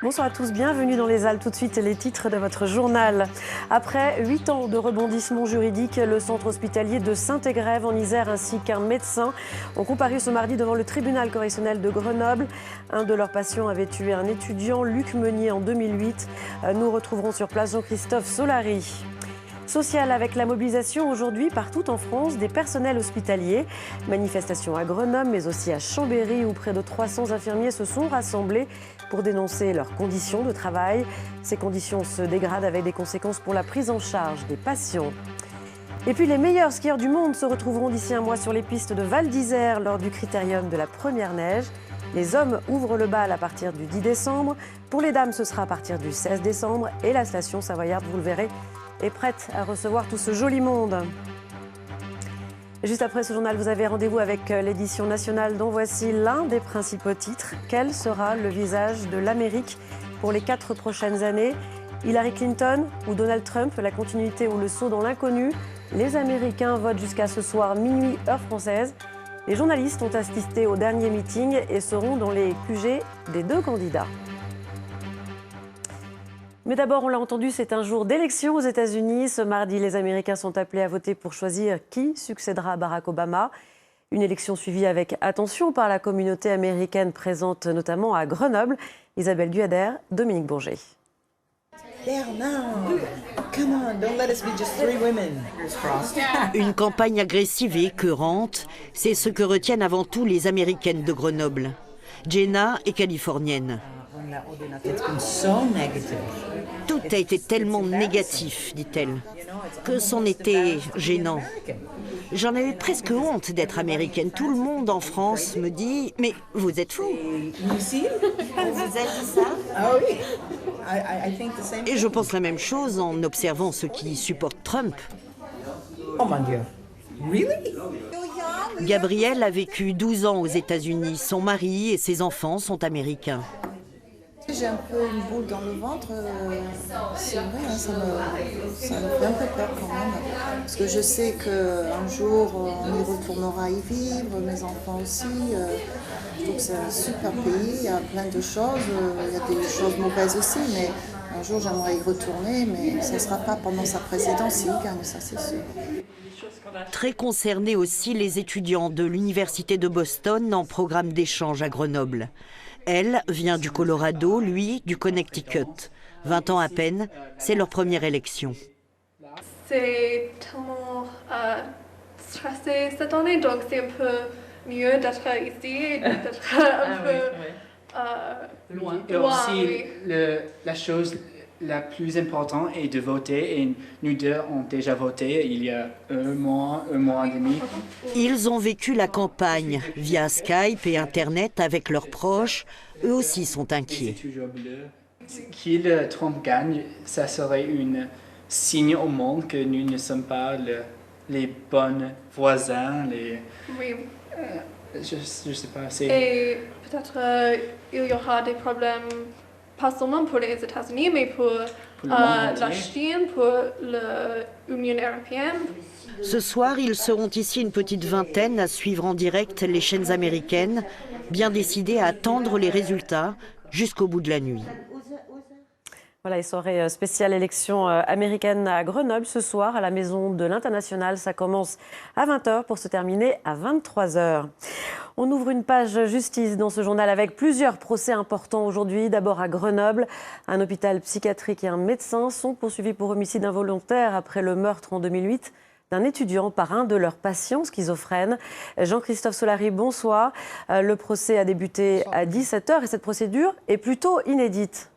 Bonsoir à tous, bienvenue dans Les Halles. Tout de suite, les titres de votre journal. Après 8 ans de rebondissement juridique, le centre hospitalier de Saint-Égrève en Isère ainsi qu'un médecin ont comparu ce mardi devant le tribunal correctionnel de Grenoble. Un de leurs patients avait tué un étudiant, Luc Meunier, en 2008. Nous retrouverons sur place Jean-Christophe Solari. Social avec la mobilisation aujourd'hui partout en France des personnels hospitaliers. Manifestation à Grenoble mais aussi à Chambéry où près de 300 infirmiers se sont rassemblés pour dénoncer leurs conditions de travail. Ces conditions se dégradent avec des conséquences pour la prise en charge des patients. Et puis les meilleurs skieurs du monde se retrouveront d'ici un mois sur les pistes de Val d'Isère lors du critérium de la première neige. Les hommes ouvrent le bal à partir du 10 décembre. Pour les dames, ce sera à partir du 16 décembre. Et la station savoyarde, vous le verrez, est prête à recevoir tout ce joli monde. Juste après ce journal, vous avez rendez-vous avec l'édition nationale dont voici l'un des principaux titres. Quel sera le visage de l'Amérique pour les 4 prochaines années? Hillary Clinton ou Donald Trump? La continuité ou le saut dans l'inconnu? Les Américains votent jusqu'à ce soir minuit heure française. Les journalistes ont assisté au dernier meeting et seront dans les QG des 2 candidats. Mais d'abord, on l'a entendu, c'est un jour d'élection aux États-Unis. Ce mardi, les Américains sont appelés à voter pour choisir qui succédera à Barack Obama. Une élection suivie avec attention par la communauté américaine présente notamment à Grenoble. Isabelle Guyader, Dominique Bourget. Une campagne agressive et écœurante, c'est ce que retiennent avant tout les Américaines de Grenoble. Jenna est californienne. Tout a été tellement négatif, dit-elle, que c'en était gênant. J'en avais presque honte d'être américaine. Tout le monde en France me dit « Mais vous êtes fou !» Vous êtes ça? Et je pense la même chose en observant ceux qui supportent Trump. Oh mon Dieu. Really? Gabrielle a vécu 12 ans aux États-Unis. Son mari et ses enfants sont américains. J'ai un peu une boule dans le ventre, c'est vrai, hein, ça me fait un peu peur quand même. Parce que je sais qu'un jour, on y retournera y vivre, mes enfants aussi. Je trouve que c'est un super pays, il y a plein de choses, il y a des choses mauvaises aussi, mais un jour j'aimerais y retourner, mais ça ne sera pas pendant sa présidence s'il gagne, ça c'est sûr. Très concernés aussi les étudiants de l'Université de Boston en programme d'échange à Grenoble. Elle vient du Colorado, lui du Connecticut. 20 ans à peine, c'est leur première élection. C'est tellement stressé cette année, donc c'est un peu mieux d'être ici et d'être un peu loin. Et aussi, la chose la plus importante est de voter. Et nous deux ont déjà voté il y a un mois et demi. Ils ont vécu la campagne via Skype et Internet avec leurs proches. Eux aussi sont inquiets. Qu'il Trump gagne, ça serait un signe au monde que nous ne sommes pas les bons voisins. Oui. Je sais pas. Et peut-être il y aura des problèmes, pas seulement pour les États-Unis, mais pour la Chine, pour l'Union européenne. Ce soir, ils seront ici une petite vingtaine à suivre en direct les chaînes américaines, bien décidés à attendre les résultats jusqu'au bout de la nuit. Voilà, et soirée spéciale élection américaine à Grenoble ce soir à la Maison de l'International. Ça commence à 20h pour se terminer à 23h. On ouvre une page justice dans ce journal avec plusieurs procès importants aujourd'hui. D'abord à Grenoble, un hôpital psychiatrique et un médecin sont poursuivis pour homicide involontaire après le meurtre en 2008 d'un étudiant par un de leurs patients schizophrènes. Jean-Christophe Solari, bonsoir. Le procès a débuté à 17h et cette procédure est plutôt inédite.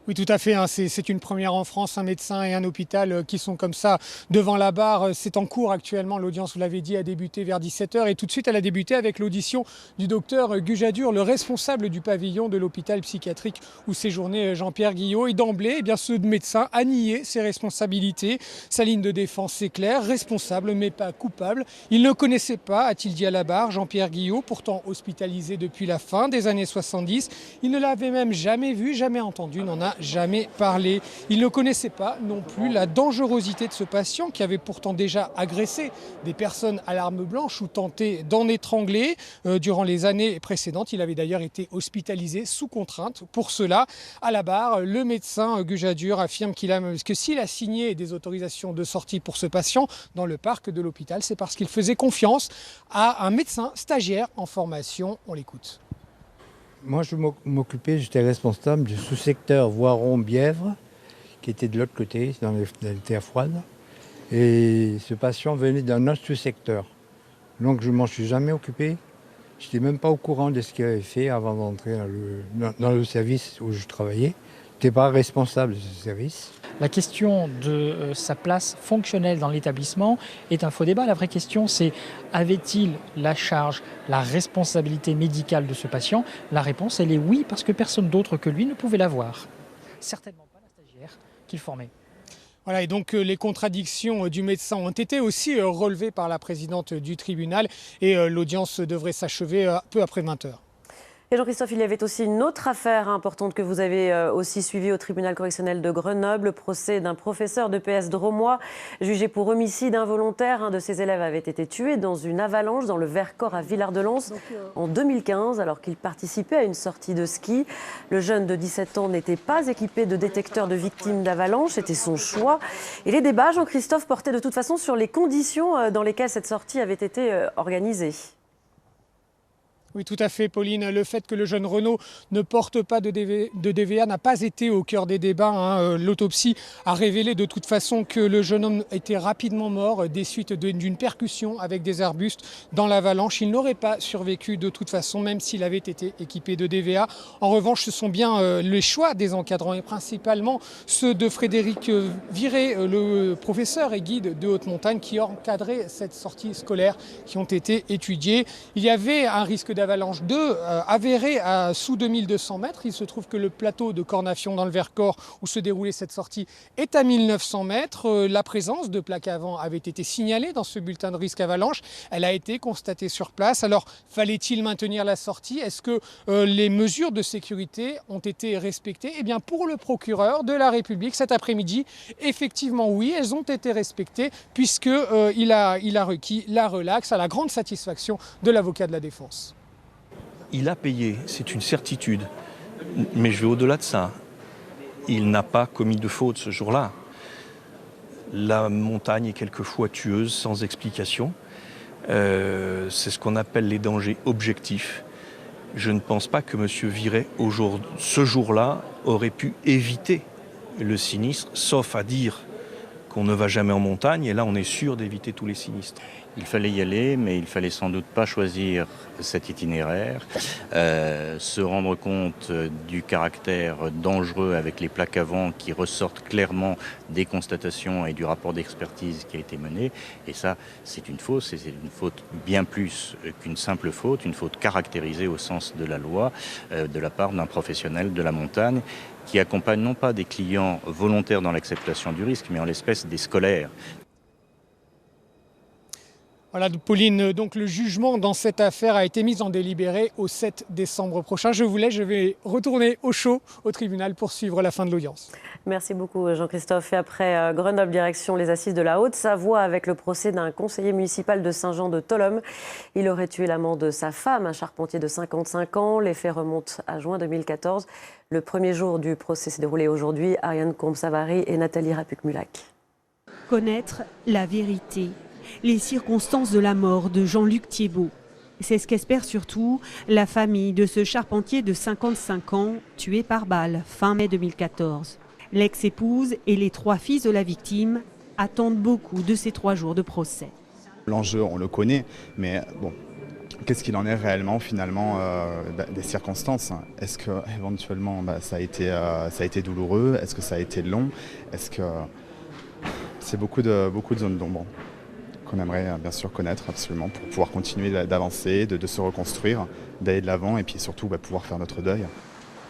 Oui, tout à fait. C'est une première en France, un médecin et un hôpital qui sont comme ça devant la barre. C'est en cours actuellement. L'audience, vous l'avez dit, a débuté vers 17h. Et tout de suite, elle a débuté avec l'audition du docteur Gujadur, le responsable du pavillon de l'hôpital psychiatrique où séjournait Jean-Pierre Guillot. Et d'emblée, ce médecin a nié ses responsabilités. Sa ligne de défense est claire, responsable mais pas coupable. Il ne connaissait pas, a-t-il dit à la barre, Jean-Pierre Guillot, pourtant hospitalisé depuis la fin des années 70. Il ne l'avait même jamais vu, jamais entendu, n'en a jamais parlé. Il ne connaissait pas non plus la dangerosité de ce patient qui avait pourtant déjà agressé des personnes à l'arme blanche ou tenté d'en étrangler. Durant les années précédentes, il avait d'ailleurs été hospitalisé sous contrainte. Pour cela, à la barre, le médecin Gujadur affirme que s'il a signé des autorisations de sortie pour ce patient dans le parc de l'hôpital, c'est parce qu'il faisait confiance à un médecin stagiaire en formation. On l'écoute. Moi, j'étais responsable du sous-secteur Voiron-Bièvre, qui était de l'autre côté, dans les terres froides. Et ce patient venait d'un autre sous-secteur. Donc, je ne m'en suis jamais occupé. Je n'étais même pas au courant de ce qu'il avait fait avant d'entrer dans le service où je travaillais. Je n'étais pas responsable de ce service. La question de sa place fonctionnelle dans l'établissement est un faux débat. La vraie question, c'est avait-il la charge, la responsabilité médicale de ce patient? La réponse, elle est oui, parce que personne d'autre que lui ne pouvait l'avoir. Certainement pas la stagiaire qu'il formait. Voilà, et donc les contradictions du médecin ont été aussi relevées par la présidente du tribunal et l'audience devrait s'achever peu après 20h. Et Jean-Christophe, il y avait aussi une autre affaire importante que vous avez aussi suivie au tribunal correctionnel de Grenoble, le procès d'un professeur de PS drômois jugé pour homicide involontaire. Un de ses élèves avait été tué dans une avalanche dans le Vercors à Villard-de-Lans en 2015 alors qu'il participait à une sortie de ski. Le jeune de 17 ans n'était pas équipé de détecteur de victimes d'avalanche, c'était son choix. Et les débats, Jean-Christophe, portaient de toute façon sur les conditions dans lesquelles cette sortie avait été organisée. Oui, tout à fait, Pauline. Le fait que le jeune Renaud ne porte pas de DVA n'a pas été au cœur des débats. L'autopsie a révélé de toute façon que le jeune homme était rapidement mort des suites d'une percussion avec des arbustes dans l'avalanche. Il n'aurait pas survécu de toute façon, même s'il avait été équipé de DVA. En revanche, ce sont bien les choix des encadrants et principalement ceux de Frédéric Viré, le professeur et guide de haute montagne qui encadrait cette sortie scolaire qui ont été étudiés. Il y avait un risque d'avalanche 2 avéré à sous 2200 mètres. Il se trouve que le plateau de Cornafion dans le Vercors où se déroulait cette sortie est à 1900 mètres. La présence de plaques avant avait été signalée dans ce bulletin de risque avalanche. Elle a été constatée sur place. Alors, fallait-il maintenir la sortie? Est-ce que les mesures de sécurité ont été respectées? Eh bien, pour le procureur de la République cet après-midi, effectivement, oui, elles ont été respectées puisqu'il a requis la relaxe à la grande satisfaction de l'avocat de la défense. Il a payé, c'est une certitude. Mais je vais au-delà de ça. Il n'a pas commis de faute ce jour-là. La montagne est quelquefois tueuse, sans explication. C'est ce qu'on appelle les dangers objectifs. Je ne pense pas que M. Viré, ce jour-là, aurait pu éviter le sinistre, sauf à dire qu'on ne va jamais en montagne. Et là, on est sûr d'éviter tous les sinistres. Il fallait y aller, mais il fallait sans doute pas choisir cet itinéraire, se rendre compte du caractère dangereux avec les plaques avant qui ressortent clairement des constatations et du rapport d'expertise qui a été mené. Et ça, c'est une faute, et c'est une faute bien plus qu'une simple faute, une faute caractérisée au sens de la loi, de la part d'un professionnel de la montagne qui accompagne non pas des clients volontaires dans l'acceptation du risque, mais en l'espèce des scolaires. Voilà, Pauline, donc le jugement dans cette affaire a été mis en délibéré au 7 décembre prochain. Je vais retourner au chaud au tribunal pour suivre la fin de l'audience. Merci beaucoup Jean-Christophe. Et après Grenoble, direction les assises de la Haute-Savoie avec le procès d'un conseiller municipal de Saint-Jean-de-Tholome. Il aurait tué l'amant de sa femme, un charpentier de 55 ans. Les faits remontent à juin 2014. Le premier jour du procès s'est déroulé aujourd'hui. Ariane Combe-Savary et Nathalie Rapuc-Mulac. Connaître la vérité. Les circonstances de la mort de Jean-Luc Thiébaut. C'est ce qu'espère surtout la famille de ce charpentier de 55 ans tué par balle fin mai 2014. L'ex-épouse et les 3 fils de la victime attendent beaucoup de ces 3 jours de procès. L'enjeu, on le connaît, mais bon, qu'est-ce qu'il en est réellement finalement des circonstances? Est-ce que éventuellement ça a été douloureux? Est-ce que ça a été long? Est-ce que c'est beaucoup de zones d'ombre qu'on aimerait bien sûr connaître absolument pour pouvoir continuer d'avancer, de se reconstruire, d'aller de l'avant et puis surtout pouvoir faire notre deuil.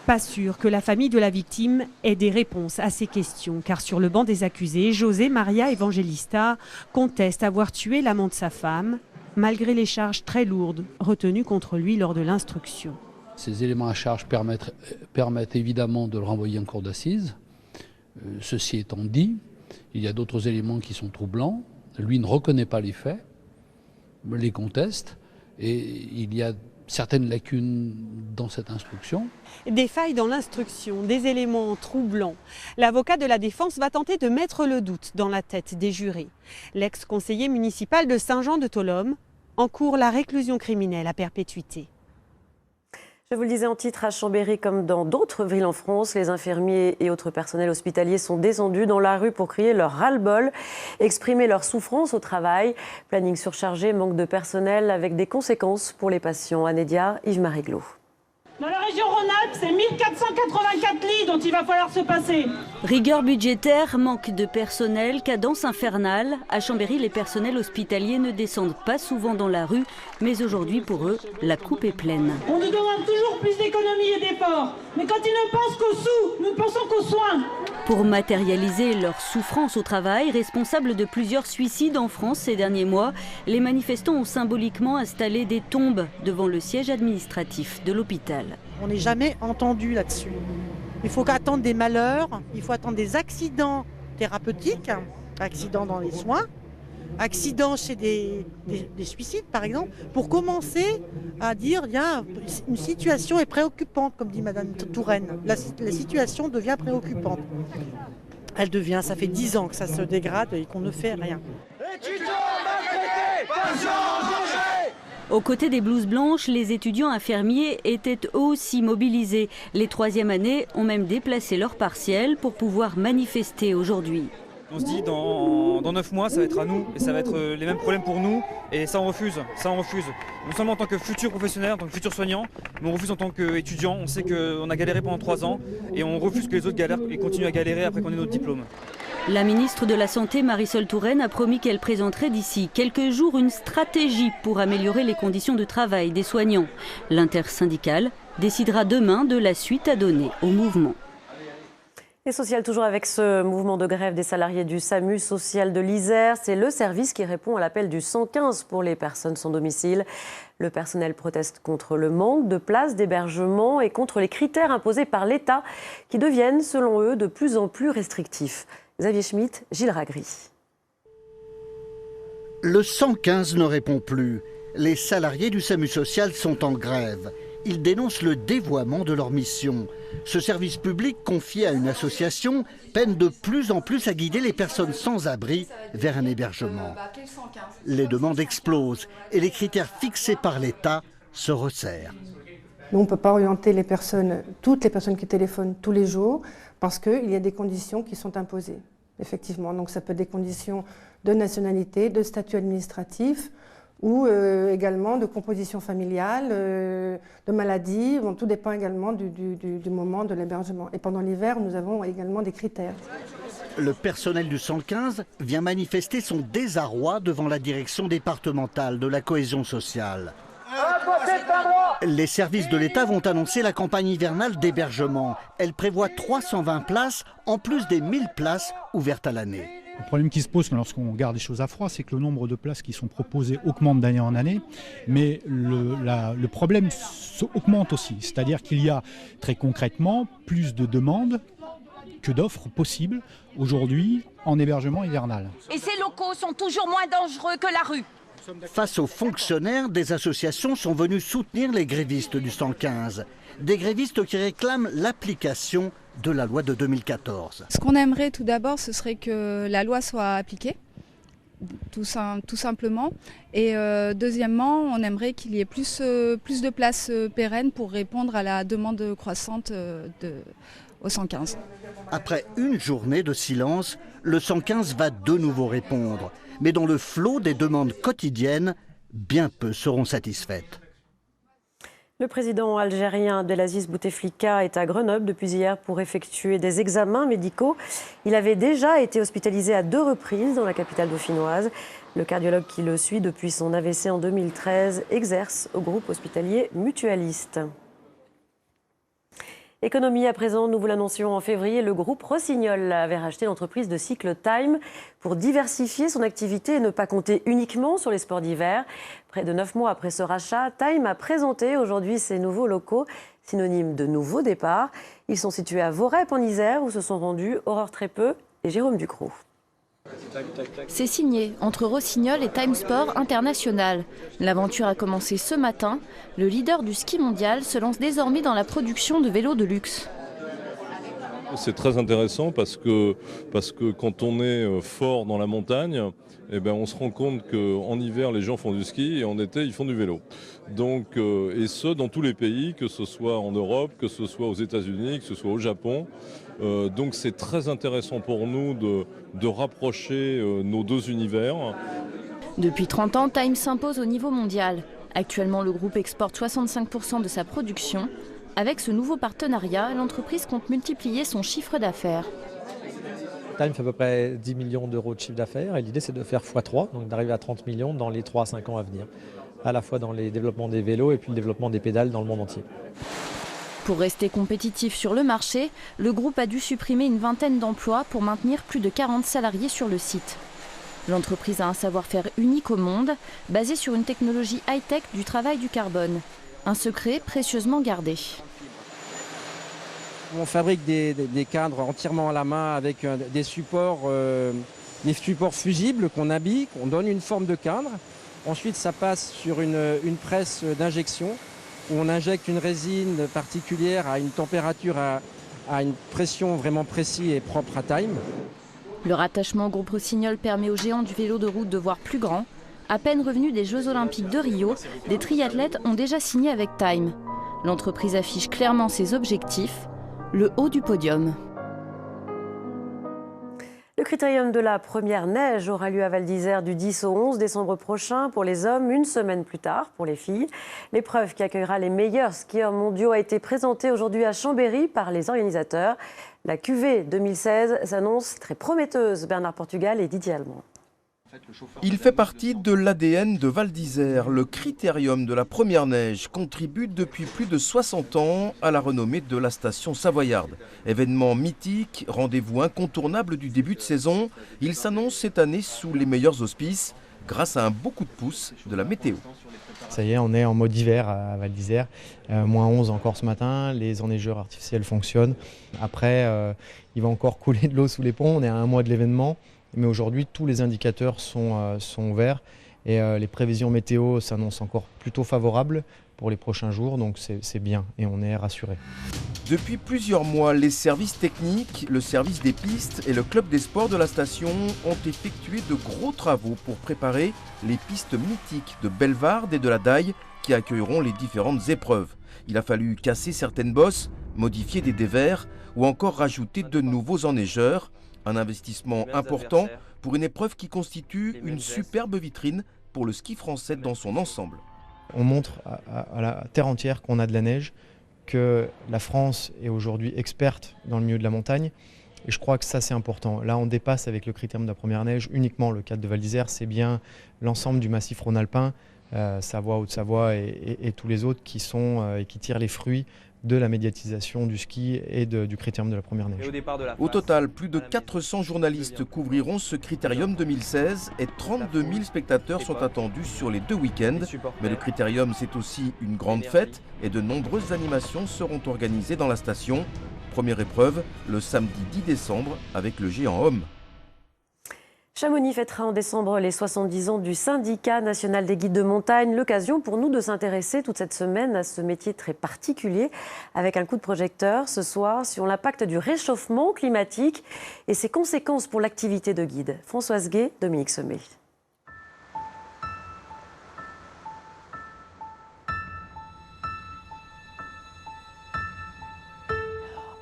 Pas sûr que la famille de la victime ait des réponses à ces questions, car sur le banc des accusés, José Maria Evangelista conteste avoir tué l'amant de sa femme, malgré les charges très lourdes retenues contre lui lors de l'instruction. Ces éléments à charge permettent évidemment de le renvoyer en cour d'assises. Ceci étant dit, il y a d'autres éléments qui sont troublants. Lui ne reconnaît pas les faits, les conteste, et il y a certaines lacunes dans cette instruction. Des failles dans l'instruction, des éléments troublants. L'avocat de la défense va tenter de mettre le doute dans la tête des jurés. L'ex-conseiller municipal de Saint-Jean-de-Tholome encourt la réclusion criminelle à perpétuité. Je vous le disais en titre, à Chambéry comme dans d'autres villes en France, les infirmiers et autres personnels hospitaliers sont descendus dans la rue pour crier leur ras-le-bol, exprimer leur souffrance au travail. Planning surchargé, manque de personnel avec des conséquences pour les patients. Anne Diard, Yves-Marie Glos. Dans la région Rhône-Alpes, c'est 1484 lits dont il va falloir se passer. Rigueur budgétaire, manque de personnel, cadence infernale. À Chambéry, les personnels hospitaliers ne descendent pas souvent dans la rue, mais aujourd'hui, pour eux, la coupe est pleine. On nous demande toujours plus d'économies et d'efforts. Mais quand ils ne pensent qu'aux sous, nous ne pensons qu'aux soins. Pour matérialiser leur souffrance au travail, responsables de plusieurs suicides en France ces derniers mois, les manifestants ont symboliquement installé des tombes devant le siège administratif de l'hôpital. On n'est jamais entendu là-dessus. Il faut attendre des malheurs, il faut attendre des accidents thérapeutiques, accidents dans les soins, accidents chez des suicides par exemple, pour commencer à dire une situation est préoccupante, comme dit Madame Touraine. La situation devient préoccupante. Elle devient, ça fait 10 ans que ça se dégrade et qu'on ne fait rien. Étudiants maltraités, patients en danger. Aux côtés des blouses blanches, les étudiants infirmiers étaient eux aussi mobilisés. Les 3e années ont même déplacé leur partiel pour pouvoir manifester aujourd'hui. On se dit dans 9 mois ça va être à nous et ça va être les mêmes problèmes pour nous et ça on refuse, Non seulement en tant que futur professionnel, en tant que futur soignant, mais on refuse en tant qu'étudiant. On sait qu'on a galéré pendant 3 ans et on refuse que les autres galèrent et continuent à galérer après qu'on ait notre diplôme. La ministre de la Santé, Marisol Touraine, a promis qu'elle présenterait d'ici quelques jours une stratégie pour améliorer les conditions de travail des soignants. L'intersyndicale décidera demain de la suite à donner au mouvement. Et social toujours avec ce mouvement de grève des salariés du SAMU social de l'Isère. C'est le service qui répond à l'appel du 115 pour les personnes sans domicile. Le personnel proteste contre le manque de places d'hébergement et contre les critères imposés par l'État qui deviennent, selon eux, de plus en plus restrictifs. Xavier Schmitt, Gilles Ragry. Le 115 ne répond plus. Les salariés du SAMU social sont en grève. Ils dénoncent le dévoiement de leur mission. Ce service public confié à une association peine de plus en plus à guider les personnes sans abri vers un hébergement. Les demandes explosent et les critères fixés par l'État se resserrent. Nous, on ne peut pas orienter toutes les personnes qui téléphonent tous les jours parce qu'il y a des conditions qui sont imposées, effectivement. Donc ça peut être des conditions de nationalité, de statut administratif, ou également de composition familiale, de maladie. Bon, tout dépend également du moment de l'hébergement. Et pendant l'hiver, nous avons également des critères. Le personnel du 115 vient manifester son désarroi devant la direction départementale de la cohésion sociale. Les services de l'État vont annoncer la campagne hivernale d'hébergement. Elle prévoit 320 places en plus des 1000 places ouvertes à l'année. Le problème qui se pose lorsqu'on regarde les choses à froid, c'est que le nombre de places qui sont proposées augmente d'année en année, mais le problème augmente aussi. C'est-à-dire qu'il y a très concrètement plus de demandes que d'offres possibles aujourd'hui en hébergement hivernal. Et ces locaux sont toujours moins dangereux que la rue. Face aux fonctionnaires, des associations sont venues soutenir les grévistes du 115. Des grévistes qui réclament l'application de la loi de 2014. Ce qu'on aimerait tout d'abord, ce serait que la loi soit appliquée, tout simplement. Et deuxièmement, on aimerait qu'il y ait plus de places pérennes pour répondre à la demande croissante au 115. Après une journée de silence, le 115 va de nouveau répondre. Mais dans le flot des demandes quotidiennes, bien peu seront satisfaites. Le président algérien Abdelaziz Bouteflika est à Grenoble depuis hier pour effectuer des examens médicaux. Il avait déjà été hospitalisé à 2 reprises dans la capitale dauphinoise. Le cardiologue qui le suit depuis son AVC en 2013 exerce au groupe hospitalier mutualiste. Économie à présent, nous vous l'annoncions en février, le groupe Rossignol avait racheté l'entreprise de cycle Time pour diversifier son activité et ne pas compter uniquement sur les sports d'hiver. Près de 9 mois après ce rachat, Time a présenté aujourd'hui ses nouveaux locaux, synonyme de nouveau départ. Ils sont situés à Vorep en Isère où se sont rendus Aurore Trépeux et Jérôme Ducrot. C'est signé entre Rossignol et Time Sport International. L'aventure a commencé ce matin. Le leader du ski mondial se lance désormais dans la production de vélos de luxe. C'est très intéressant parce que quand on est fort dans la montagne, on se rend compte qu'en hiver les gens font du ski et en été ils font du vélo. Donc, et ce dans tous les pays, que ce soit en Europe, que ce soit aux États-Unis, que ce soit au Japon. Donc c'est très intéressant pour nous de rapprocher nos deux univers. Depuis 30 ans, Time s'impose au niveau mondial. Actuellement, le groupe exporte 65% de sa production. Avec ce nouveau partenariat, l'entreprise compte multiplier son chiffre d'affaires. Time fait à peu près 10 millions d'euros de chiffre d'affaires et l'idée c'est de faire x3, donc d'arriver à 30 millions dans les 3 à 5 ans à venir, à la fois dans les développements des vélos et puis le développement des pédales dans le monde entier. Pour rester compétitif sur le marché, le groupe a dû supprimer une vingtaine d'emplois pour maintenir plus de 40 salariés sur le site. L'entreprise a un savoir-faire unique au monde, basé sur une technologie high-tech du travail du carbone. Un secret précieusement gardé. On fabrique des cadres entièrement à la main avec des supports fusibles qu'on habille, qu'on donne une forme de cadre. Ensuite, ça passe sur une presse d'injection où on injecte une résine particulière à une température, à une pression vraiment précise et propre à Time. Le rattachement au groupe Rossignol permet aux géants du vélo de route de voir plus grand. À peine revenus des Jeux Olympiques de Rio, des triathlètes ont déjà signé avec Time. L'entreprise affiche clairement ses objectifs, le haut du podium. Le critérium de la première neige aura lieu à Val d'Isère du 10 au 11 décembre prochain pour les hommes, une semaine plus tard pour les filles. L'épreuve qui accueillera les meilleurs skieurs mondiaux a été présentée aujourd'hui à Chambéry par les organisateurs. La QV 2016 s'annonce très prometteuse. Bernard Portugal et Didier Allemand. Il fait partie de l'ADN de Val d'Isère. Le critérium de la première neige contribue depuis plus de 60 ans à la renommée de la station savoyarde. Événement mythique, rendez-vous incontournable du début de saison, il s'annonce cette année sous les meilleurs auspices grâce à un beau coup de pouce de la météo. Ça y est, on est en mode hiver à Val d'Isère, moins 11 encore ce matin, les enneigeurs artificiels fonctionnent. Après, il va encore couler de l'eau sous les ponts, on est à un mois de l'événement. Mais aujourd'hui, tous les indicateurs sont verts et les prévisions météo s'annoncent encore plutôt favorables pour les prochains jours, donc c'est bien et on est rassuré. Depuis plusieurs mois, les services techniques, le service des pistes et le club des sports de la station ont effectué de gros travaux pour préparer les pistes mythiques de Bellevarde et de la Daille qui accueilleront les différentes épreuves. Il a fallu casser certaines bosses, modifier des dévers ou encore rajouter de nouveaux enneigeurs. Un investissement important pour une épreuve qui constitue une superbe vitrine pour le ski français dans son ensemble. On montre à la terre entière qu'on a de la neige, que la France est aujourd'hui experte dans le milieu de la montagne. Et je crois que ça c'est important. Là on dépasse avec le critérium de la première neige uniquement le cadre de Val d'Isère, c'est bien l'ensemble du massif rhône-alpin, Savoie, Haute-Savoie et tous les autres qui sont et qui tirent les fruits de la médiatisation du ski et du critérium de la première neige. Au total, plus de 400 journalistes couvriront ce critérium 2016 et 32 000 spectateurs sont attendus sur les 2 week-ends. Mais le critérium, c'est aussi une grande fête et de nombreuses animations seront organisées dans la station. Première épreuve, le samedi 10 décembre avec le géant homme. Chamonix fêtera en décembre les 70 ans du syndicat national des guides de montagne. L'occasion pour nous de s'intéresser toute cette semaine à ce métier très particulier avec un coup de projecteur ce soir sur l'impact du réchauffement climatique et ses conséquences pour l'activité de guide. Françoise Gay, Dominique Sommet.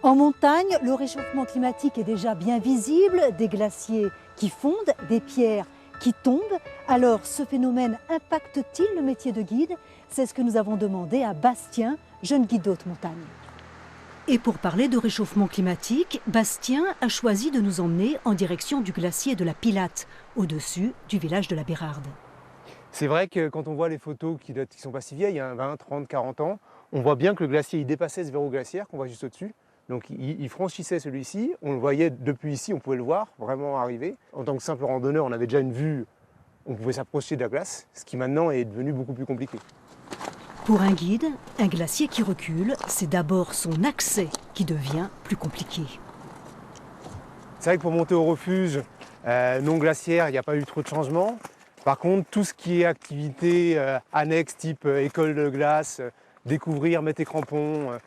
En montagne, le réchauffement climatique est déjà bien visible, des glaciers qui fondent, des pierres qui tombent. Alors ce phénomène impacte-t-il le métier de guide? C'est ce que nous avons demandé à Bastien, jeune guide d'haute montagne. Et pour parler de réchauffement climatique, Bastien a choisi de nous emmener en direction du glacier de la Pilatte, au-dessus du village de la Bérarde. C'est vrai que quand on voit les photos qui sont pas si vieilles, 20, 30, 40 ans, on voit bien que le glacier il dépassait ce verrou glaciaire qu'on voit juste au-dessus. Donc il franchissait celui-ci, on le voyait depuis ici, on pouvait le voir vraiment arriver. En tant que simple randonneur, on avait déjà une vue, on pouvait s'approcher de la glace, ce qui maintenant est devenu beaucoup plus compliqué. Pour un guide, un glacier qui recule, c'est d'abord son accès qui devient plus compliqué. C'est vrai que pour monter au refuge non glaciaire, il n'y a pas eu trop de changements. Par contre, tout ce qui est activité annexe type école de glace, découvrir, mettre les crampons,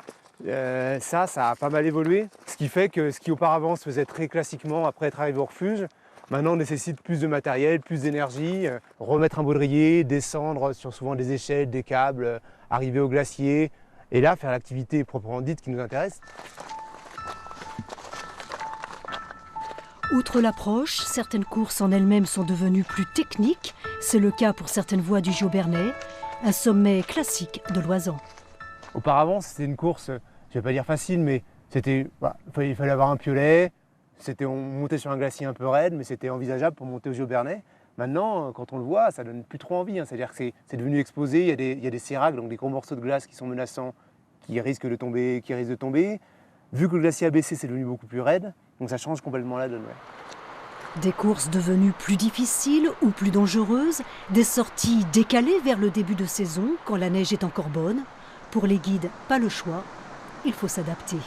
ça a pas mal évolué. Ce qui fait que ce qui auparavant se faisait très classiquement après être arrivé au refuge, maintenant on nécessite plus de matériel, plus d'énergie, remettre un baudrier, descendre sur souvent des échelles, des câbles, arriver au glacier, et là faire l'activité proprement dite qui nous intéresse. Outre l'approche, certaines courses en elles-mêmes sont devenues plus techniques. C'est le cas pour certaines voies du Giaubernais, un sommet classique de Loisan. Auparavant, c'était une course, je ne vais pas dire facile, mais il fallait avoir un piolet, on montait sur un glacier un peu raide, mais c'était envisageable pour monter au Giaubernais. Maintenant, quand on le voit, ça donne plus trop envie, hein. C'est-à-dire que c'est devenu exposé, il y a des séracs, donc des gros morceaux de glace qui sont menaçants, qui risquent de tomber. Vu que le glacier a baissé, c'est devenu beaucoup plus raide, donc ça change complètement la donne. Ouais. Des courses devenues plus difficiles ou plus dangereuses, des sorties décalées vers le début de saison quand la neige est encore bonne. Pour les guides, pas le choix, il faut s'adapter.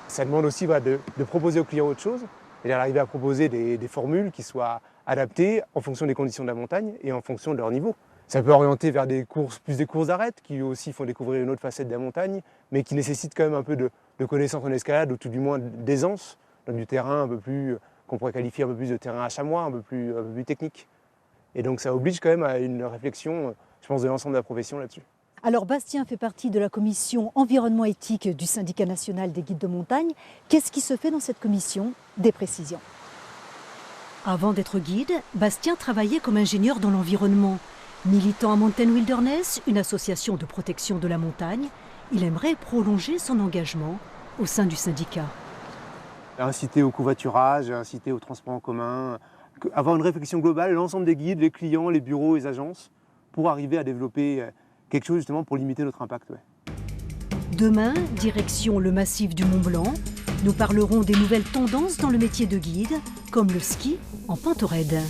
Ça demande aussi de proposer aux clients autre chose, c'est-à-dire d'arriver à proposer des formules qui soient adaptées en fonction des conditions de la montagne et en fonction de leur niveau. Ça peut orienter vers des courses d'arêtes qui aussi font découvrir une autre facette de la montagne, mais qui nécessitent quand même un peu de connaissances en escalade, ou tout du moins d'aisance, dans du terrain un peu plus, qu'on pourrait qualifier un peu plus de terrain à chamois, un peu plus technique. Et donc ça oblige quand même à une réflexion, je pense, de l'ensemble de la profession là-dessus. Alors Bastien fait partie de la commission environnement éthique du syndicat national des guides de montagne. Qu'est-ce qui se fait dans cette commission? Des précisions. Avant d'être guide, Bastien travaillait comme ingénieur dans l'environnement. Militant à Mountain Wilderness, une association de protection de la montagne, il aimerait prolonger son engagement au sein du syndicat. Inciter au covoiturage, inciter au transport en commun, avoir une réflexion globale, l'ensemble des guides, les clients, les bureaux, les agences, pour arriver à développer quelque chose justement pour limiter notre impact. Ouais. Demain, direction le massif du Mont Blanc. Nous parlerons des nouvelles tendances dans le métier de guide, comme le ski en pente raide.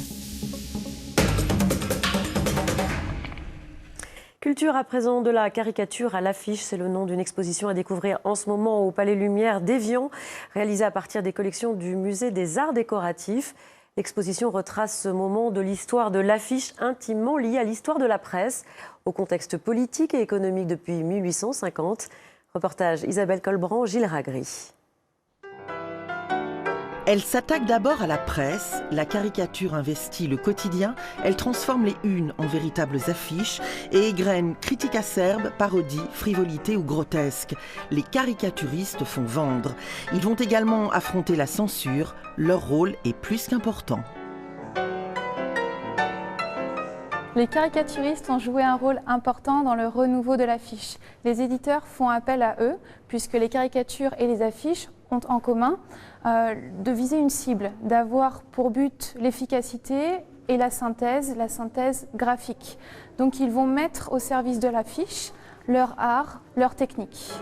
Culture à présent, de la caricature à l'affiche, c'est le nom d'une exposition à découvrir en ce moment au Palais Lumière d'Évian, réalisée à partir des collections du Musée des Arts Décoratifs. L'exposition retrace ce moment de l'histoire de l'affiche intimement liée à l'histoire de la presse, au contexte politique et économique depuis 1850. Reportage Isabelle Colbrand, Gilles Ragry. Elle s'attaque d'abord à la presse, la caricature investit le quotidien, elle transforme les unes en véritables affiches et égrène critiques acerbes, parodies, frivolités ou grotesques. Les caricaturistes font vendre. Ils vont également affronter la censure, leur rôle est plus qu'important. Les caricaturistes ont joué un rôle important dans le renouveau de l'affiche. Les éditeurs font appel à eux, puisque les caricatures et les affiches ont en commun de viser une cible, d'avoir pour but l'efficacité et la synthèse graphique. Donc ils vont mettre au service de l'affiche leur art, leur technique.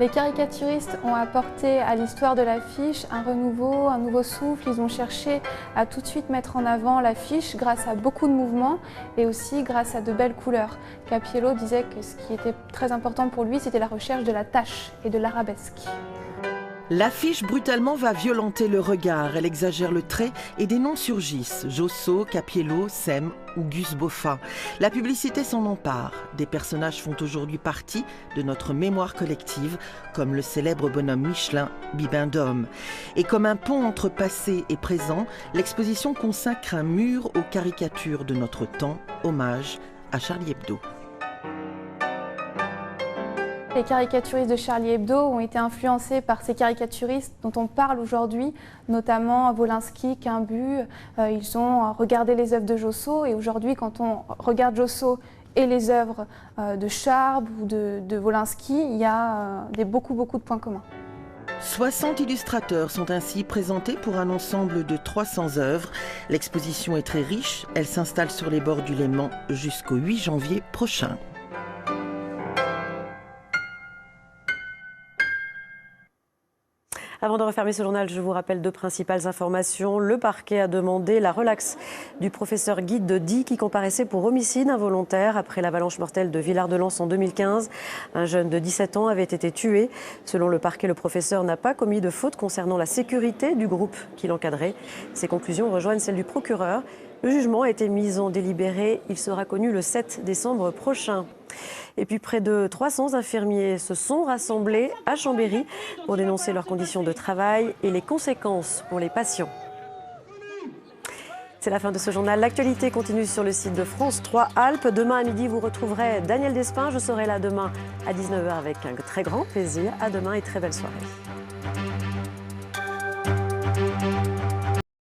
Les caricaturistes ont apporté à l'histoire de l'affiche un renouveau, un nouveau souffle. Ils ont cherché à tout de suite mettre en avant l'affiche grâce à beaucoup de mouvements et aussi grâce à de belles couleurs. Cappiello disait que ce qui était très important pour lui, c'était la recherche de la tache et de l'arabesque. L'affiche brutalement va violenter le regard, elle exagère le trait et des noms surgissent. Josso, Cappiello, Sem ou Gus Boffa. La publicité s'en empare. Des personnages font aujourd'hui partie de notre mémoire collective, comme le célèbre bonhomme Michelin, Bibendum. Et comme un pont entre passé et présent, l'exposition consacre un mur aux caricatures de notre temps, hommage à Charlie Hebdo. Les caricaturistes de Charlie Hebdo ont été influencés par ces caricaturistes dont on parle aujourd'hui, notamment Wolinski, Quimbu. Ils ont regardé les œuvres de Josso et aujourd'hui, quand on regarde Josso et les œuvres de Charb ou de Wolinski, il y a beaucoup de points communs. 60 illustrateurs sont ainsi présentés pour un ensemble de 300 œuvres. L'exposition est très riche, elle s'installe sur les bords du Léman jusqu'au 8 janvier prochain. Avant de refermer ce journal, je vous rappelle deux principales informations. Le parquet a demandé la relaxe du professeur Guy de Die qui comparaissait pour homicide involontaire après l'avalanche mortelle de Villard-de-Lans en 2015. Un jeune de 17 ans avait été tué. Selon le parquet, le professeur n'a pas commis de faute concernant la sécurité du groupe qui l'encadrait. Ces conclusions rejoignent celles du procureur. Le jugement a été mis en délibéré. Il sera connu le 7 décembre prochain. Et puis près de 300 infirmiers se sont rassemblés à Chambéry pour dénoncer leurs conditions de travail et les conséquences pour les patients. C'est la fin de ce journal. L'actualité continue sur le site de France 3 Alpes. Demain à midi, vous retrouverez Daniel Despins. Je serai là demain à 19h avec un très grand plaisir. À demain et très belle soirée.